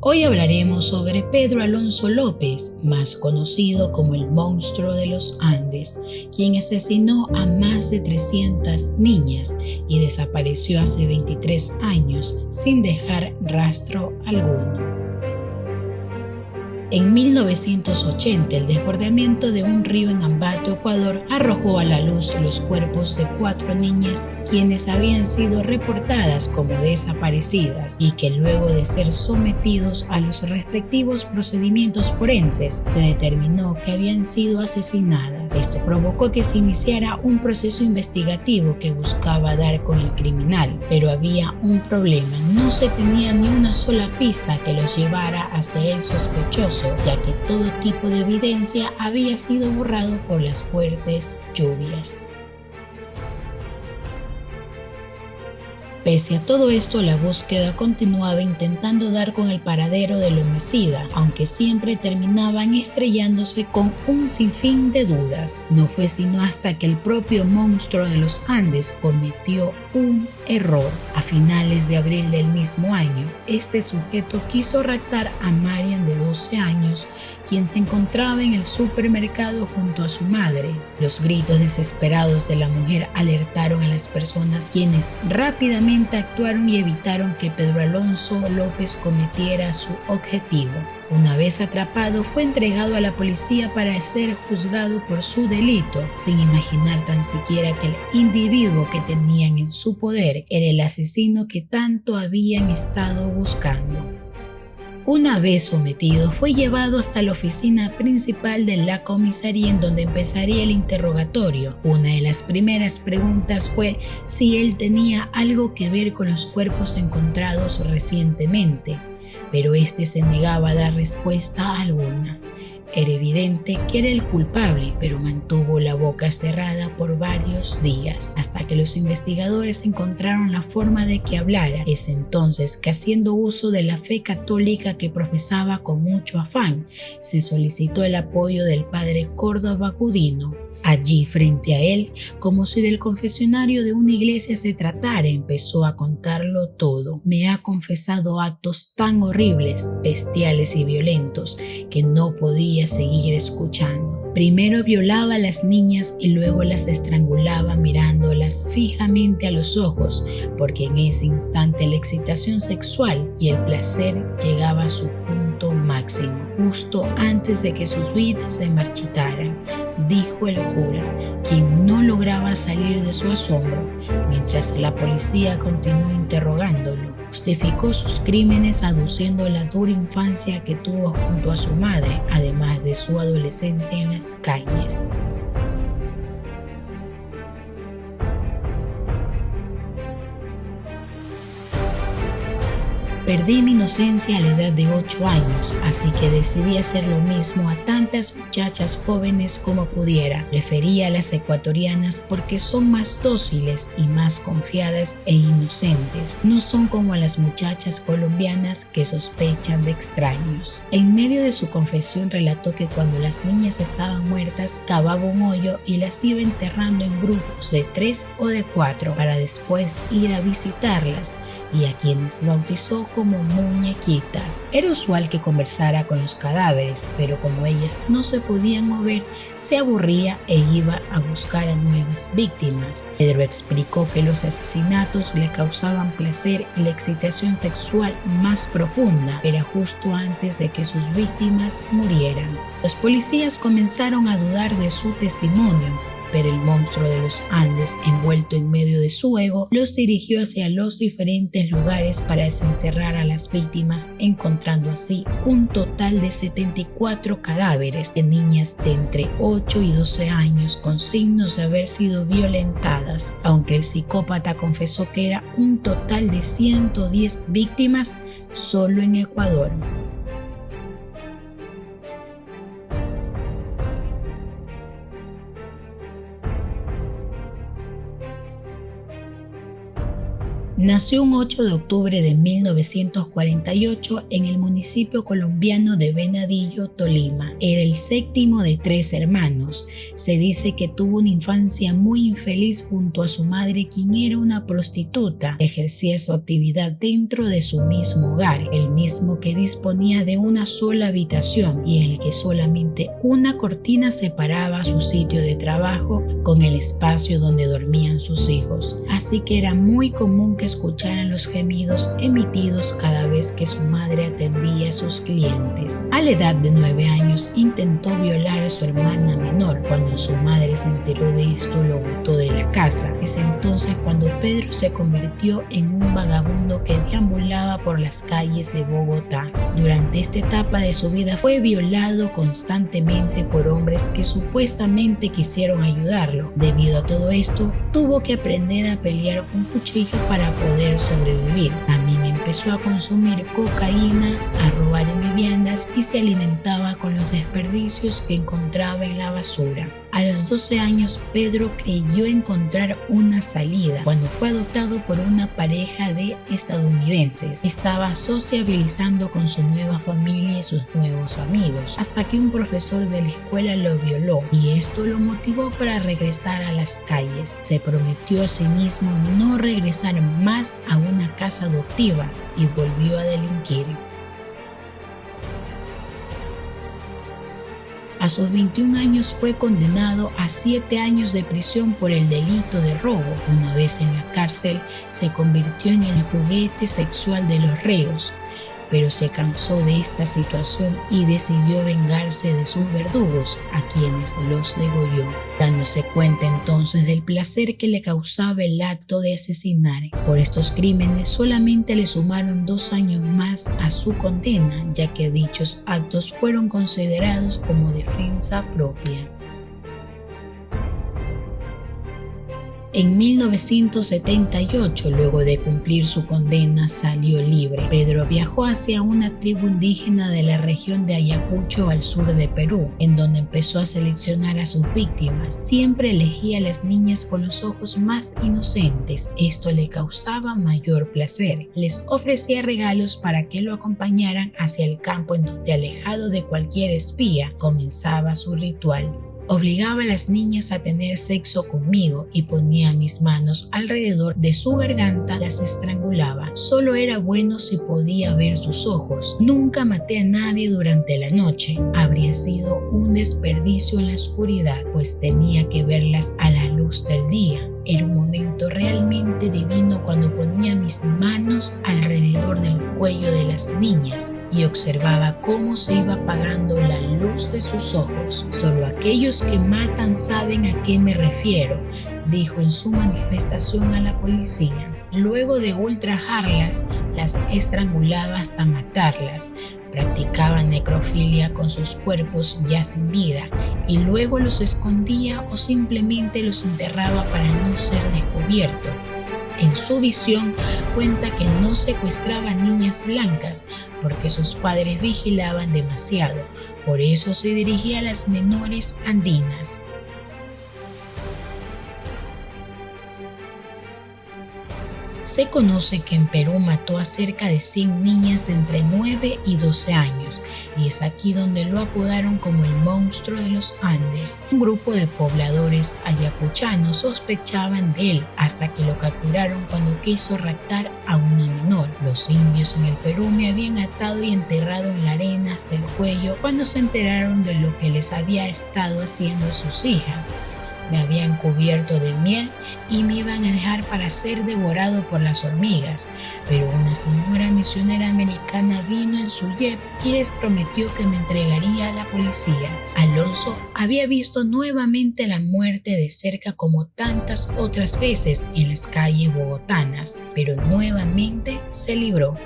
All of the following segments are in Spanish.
Hoy hablaremos sobre Pedro Alonso López, más conocido como el monstruo de los Andes, quien asesinó a más de 300 niñas y desapareció hace 23 años sin dejar rastro alguno. En 1980, el desbordamiento de un río en Ambato, Ecuador, arrojó a la luz los cuerpos de 4 niñas quienes habían sido reportadas como desaparecidas y que luego de ser sometidos a los respectivos procedimientos forenses, se determinó que habían sido asesinadas. Esto provocó que se iniciara un proceso investigativo que buscaba dar con el criminal, pero había un problema: no se tenía ni una sola pista que los llevara hacia el sospechoso, ya que todo tipo de evidencia había sido borrado por las fuertes lluvias. Pese a todo esto, la búsqueda continuaba intentando dar con el paradero del homicida, aunque siempre terminaban estrellándose con un sinfín de dudas. No fue sino hasta que el propio monstruo de los Andes cometió un error. A finales de abril del mismo año, este sujeto quiso raptar a Marian, de 12 años, quien se encontraba en el supermercado junto a su madre. Los gritos desesperados de la mujer alertaron a las personas, quienes rápidamente actuaron y evitaron que Pedro Alonso López cometiera su objetivo. Una vez atrapado, fue entregado a la policía para ser juzgado por su delito, sin imaginar tan siquiera que el individuo que tenían en su poder era el asesino que tanto habían estado buscando. Una vez sometido, fue llevado hasta la oficina principal de la comisaría, en donde empezaría el interrogatorio. Una de las primeras preguntas fue si él tenía algo que ver con los cuerpos encontrados recientemente, pero este se negaba a dar respuesta alguna. Era evidente que era el culpable, pero mantuvo la boca cerrada por varios días, hasta que los investigadores encontraron la forma de que hablara. Es entonces que, haciendo uso de la fe católica que profesaba con mucho afán, se solicitó el apoyo del padre Córdoba Gudino. Allí, frente a él, como si del confesionario de una iglesia se tratara, empezó a contarlo todo. Me ha confesado actos tan horribles, bestiales y violentos que no podía seguir escuchando. Primero violaba a las niñas y luego las estrangulaba mirándolas fijamente a los ojos, porque en ese instante la excitación sexual y el placer llegaba a su punto máximo, justo antes de que sus vidas se marchitaran, dijo el cura, quien no lograba salir de su asombro. Mientras la policía continuó interrogándolo, justificó sus crímenes aduciendo la dura infancia que tuvo junto a su madre, además de su adolescencia en las calles. Perdí mi inocencia a la edad de 8 años, así que decidí hacer lo mismo a tantas muchachas jóvenes como pudiera. Prefería a las ecuatorianas porque son más dóciles y más confiadas e inocentes. No son como a las muchachas colombianas que sospechan de extraños. En medio de su confesión relató que cuando las niñas estaban muertas, cavaba un hoyo y las iba enterrando en grupos de 3 o de 4 para después ir a visitarlas, y a quienes bautizó como muñequitas. Era usual que conversara con los cadáveres, pero como ellas no se podían mover, se aburría e iba a buscar a nuevas víctimas. Pedro explicó que los asesinatos le causaban placer y la excitación sexual más profunda era justo antes de que sus víctimas murieran. Los policías comenzaron a dudar de su testimonio, pero el monstruo de los Andes, envuelto en medio de su ego, los dirigió hacia los diferentes lugares para desenterrar a las víctimas, encontrando así un total de 74 cadáveres de niñas de entre 8 y 12 años con signos de haber sido violentadas, aunque el psicópata confesó que era un total de 110 víctimas solo en Ecuador. Nació un 8 de octubre de 1948 en el municipio colombiano de Venadillo, Tolima. Era el séptimo de 3 hermanos. Se dice que tuvo una infancia muy infeliz junto a su madre, quien era una prostituta. Ejercía su actividad dentro de su mismo hogar, el mismo que disponía de una sola habitación y en el que solamente una cortina separaba su sitio de trabajo con el espacio donde dormían sus hijos. Así que era muy común que escucharan los gemidos emitidos cada vez que su madre atendía a sus clientes. A la edad de 9 años intentó violar a su hermana menor. Cuando su madre se enteró de esto, lo botó de la casa. Es entonces cuando Pedro se convirtió en un vagabundo que deambulaba por las calles de Bogotá. Durante esta etapa de su vida fue violado constantemente por hombres que supuestamente quisieron ayudarlo. Debido a todo esto, tuvo que aprender a pelear con cuchillo para poder sobrevivir. También empezó a consumir cocaína, a robar en viviendas y se alimentaba con los desperdicios que encontraba en la basura. A los 12 años, Pedro creyó encontrar una salida cuando fue adoptado por una pareja de estadounidenses. Estaba sociabilizando con su nueva familia y sus nuevos amigos, hasta que un profesor de la escuela lo violó y esto lo motivó para regresar a las calles. Se prometió a sí mismo no regresar más a una casa adoptiva y volvió a delinquir. A sus 21 años fue condenado a 7 años de prisión por el delito de robo. Una vez en la cárcel, se convirtió en el juguete sexual de los reos, pero se cansó de esta situación y decidió vengarse de sus verdugos, a quienes los degolló, dándose cuenta entonces del placer que le causaba el acto de asesinar. Por estos crímenes solamente le sumaron 2 años más a su condena, ya que dichos actos fueron considerados como defensa propia. En 1978, luego de cumplir su condena, salió libre. Pedro viajó hacia una tribu indígena de la región de Ayacucho al sur de Perú, en donde empezó a seleccionar a sus víctimas. Siempre elegía a las niñas con los ojos más inocentes. Esto le causaba mayor placer. Les ofrecía regalos para que lo acompañaran hacia el campo, en donde, alejado de cualquier espía, comenzaba su ritual. Obligaba a las niñas a tener sexo conmigo y ponía mis manos alrededor de su garganta, las estrangulaba. Solo era bueno si podía ver sus ojos. Nunca maté a nadie durante la noche. Habría sido un desperdicio en la oscuridad, pues tenía que verlas a la luz del día. Era un momento realmente divino cuando ponía mis manos alrededor del cuello de las niñas y observaba cómo se iba apagando la luz de sus ojos. Solo aquellos que matan saben a qué me refiero, dijo en su manifestación a la policía. Luego de ultrajarlas, las estrangulaba hasta matarlas. Practicaba necrofilia con sus cuerpos ya sin vida y luego los escondía o simplemente los enterraba para no ser descubierto. En su visión cuenta que no secuestraba niñas blancas porque sus padres vigilaban demasiado, por eso se dirigía a las menores andinas. Se conoce que en Perú mató a cerca de 100 niñas de entre 9 y 12 años y es aquí donde lo apodaron como el monstruo de los Andes. Un grupo de pobladores ayacuchanos sospechaban de él hasta que lo capturaron cuando quiso raptar a una menor. Los indios en el Perú me habían atado y enterrado en la arena hasta el cuello cuando se enteraron de lo que les había estado haciendo a sus hijas. Me habían cubierto de miel y me iban a dejar para ser devorado por las hormigas, pero una señora misionera americana vino en su jeep y les prometió que me entregaría a la policía. Alonso había visto nuevamente la muerte de cerca como tantas otras veces en las calles bogotanas, pero nuevamente se libró.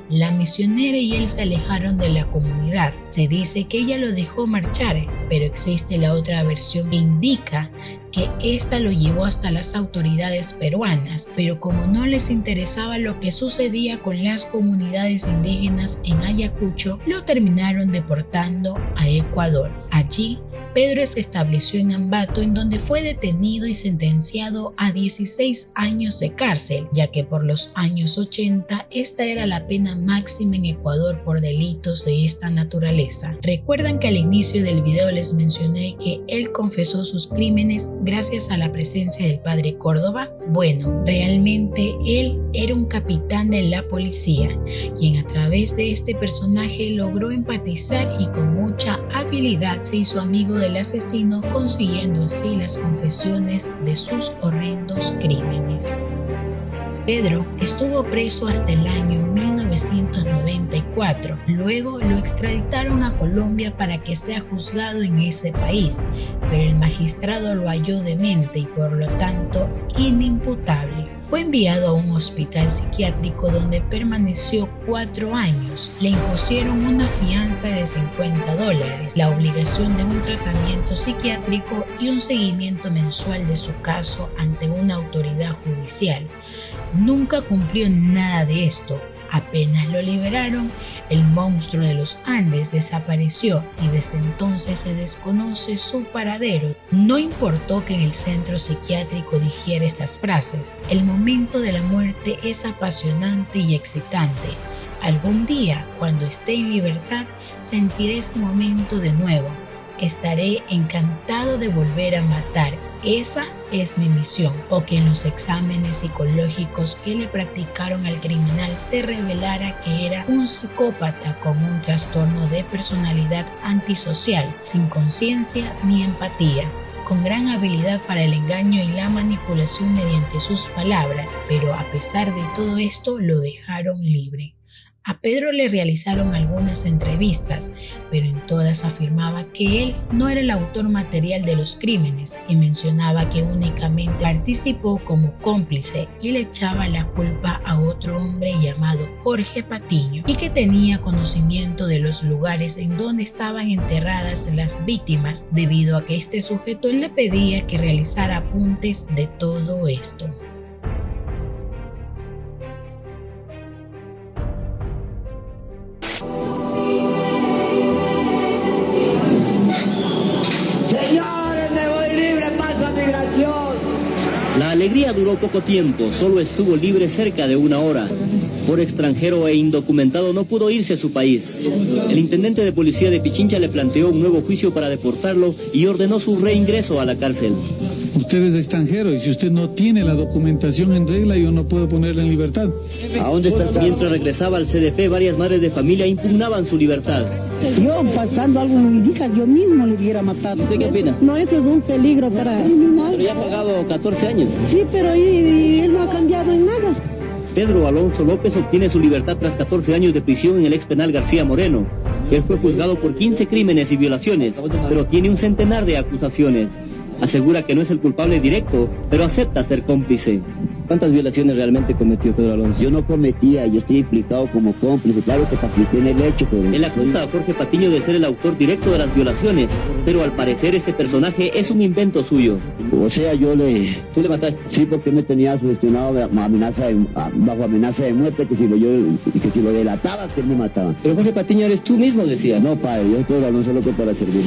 La misionera y él se alejaron de la comunidad. Se dice que ella lo dejó marchar, pero existe la otra versión que indica que ésta lo llevó hasta las autoridades peruanas, pero como no les interesaba lo que sucedía con las comunidades indígenas en Ayacucho, lo terminaron deportando a Ecuador. Allí Pedro se estableció en Ambato, en donde fue detenido y sentenciado a 16 años de cárcel, ya que por los años 80 esta era la pena máxima en Ecuador por delitos de esta naturaleza. ¿Recuerdan que al inicio del video les mencioné que él confesó sus crímenes gracias a la presencia del padre Córdoba? Bueno, realmente él era un capitán de la policía, quien a través de este personaje logró empatizar y con mucha habilidad se hizo amigo del asesino, consiguiendo así las confesiones de sus horrendos crímenes. Pedro estuvo preso hasta el año 1994, luego lo extraditaron a Colombia para que sea juzgado en ese país, pero el magistrado lo halló demente y por lo tanto inimputable. Fue enviado a un hospital psiquiátrico donde permaneció 4 años. Le impusieron una fianza de $50, la obligación de un tratamiento psiquiátrico y un seguimiento mensual de su caso ante una autoridad judicial. Nunca cumplió nada de esto. Apenas lo liberaron, el monstruo de los Andes desapareció y desde entonces se desconoce su paradero. No importó que en el centro psiquiátrico dijera estas frases: el momento de la muerte es apasionante y excitante. Algún día, cuando esté en libertad, sentiré ese momento de nuevo. Estaré encantado de volver a matar. Esa es mi misión. O que en los exámenes psicológicos que le practicaron al criminal se revelara que era un psicópata con un trastorno de personalidad antisocial, sin conciencia ni empatía, con gran habilidad para el engaño y la manipulación mediante sus palabras, pero a pesar de todo esto lo dejaron libre. A Pedro le realizaron algunas entrevistas, pero en todas afirmaba que él no era el autor material de los crímenes y mencionaba que únicamente participó como cómplice y le echaba la culpa a otro hombre llamado Jorge Patiño y que tenía conocimiento de los lugares en donde estaban enterradas las víctimas, debido a que este sujeto le pedía que realizara apuntes de todo esto. La alegría duró poco tiempo, solo estuvo libre cerca de 1 hora. Por extranjero e indocumentado no pudo irse a su país. El intendente de policía de Pichincha le planteó un nuevo juicio para deportarlo y ordenó su reingreso a la cárcel. Usted es extranjero y si usted no tiene la documentación en regla, yo no puedo ponerle en libertad. ¿A dónde está? Mientras regresaba al CDP, varias madres de familia impugnaban su libertad. Yo, pasando algo en mis hijas, yo mismo le hubiera matado. ¿Usted qué opina? No, eso es un peligro para... Pero ya ha pagado 14 años. Sí, pero y él no ha cambiado en nada. Pedro Alonso López obtiene su libertad tras 14 años de prisión en el ex penal García Moreno. Él fue juzgado por 15 crímenes y violaciones, pero tiene un centenar de acusaciones. Asegura que no es el culpable directo, pero acepta ser cómplice. ¿Cuántas violaciones realmente cometió Pedro Alonso? Yo no cometía, yo estoy implicado como cómplice, claro que participé en el hecho, pero... Él acusa a Jorge Patiño de ser el autor directo de las violaciones, pero al parecer este personaje es un invento suyo. O sea, yo le... ¿Tú le mataste? Sí, porque me tenía sugestionado bajo amenaza de muerte, que si lo delataba, que él me mataba. Pero Jorge Patiño eres tú mismo, decía. No, padre, yo Pedro Alonso lo que para servir.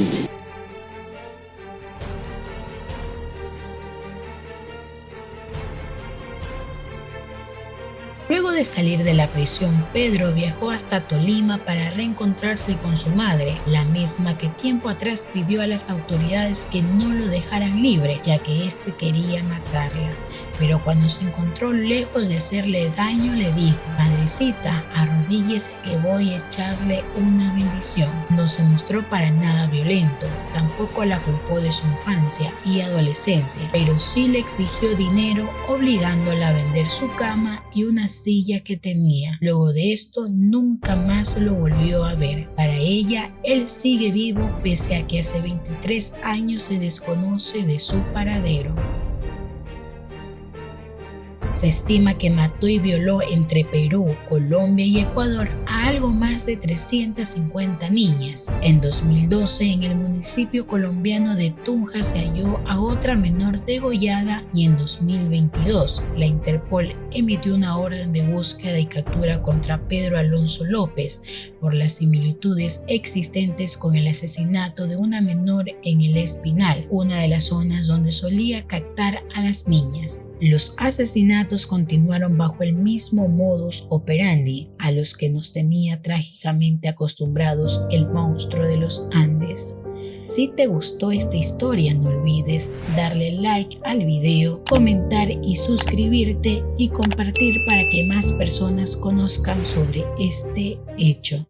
Luego de salir de la prisión, Pedro viajó hasta Tolima para reencontrarse con su madre, la misma que tiempo atrás pidió a las autoridades que no lo dejaran libre, ya que éste quería matarla. Pero cuando se encontró lejos de hacerle daño, le dijo: "Madrecita, arrodíllese que voy a echarle una bendición". No se mostró para nada violento, tampoco la culpó de su infancia y adolescencia, pero sí le exigió dinero, obligándola a vender su cama y una silla que tenía. Luego de esto nunca más lo volvió a ver. Para ella, él sigue vivo pese a que hace 23 años se desconoce de su paradero. Se estima que mató y violó entre Perú, Colombia y Ecuador a algo más de 350 niñas. En 2012, en el municipio colombiano de Tunja se halló a otra menor degollada y en 2022 la Interpol emitió una orden de búsqueda y captura contra Pedro Alonso López por las similitudes existentes con el asesinato de una menor en El Espinal, una de las zonas donde solía captar a las niñas. Los asesinatos continuaron bajo el mismo modus operandi a los que nos tenía trágicamente acostumbrados el monstruo de los Andes. Si te gustó esta historia, no olvides darle like al video, comentar y suscribirte y compartir para que más personas conozcan sobre este hecho.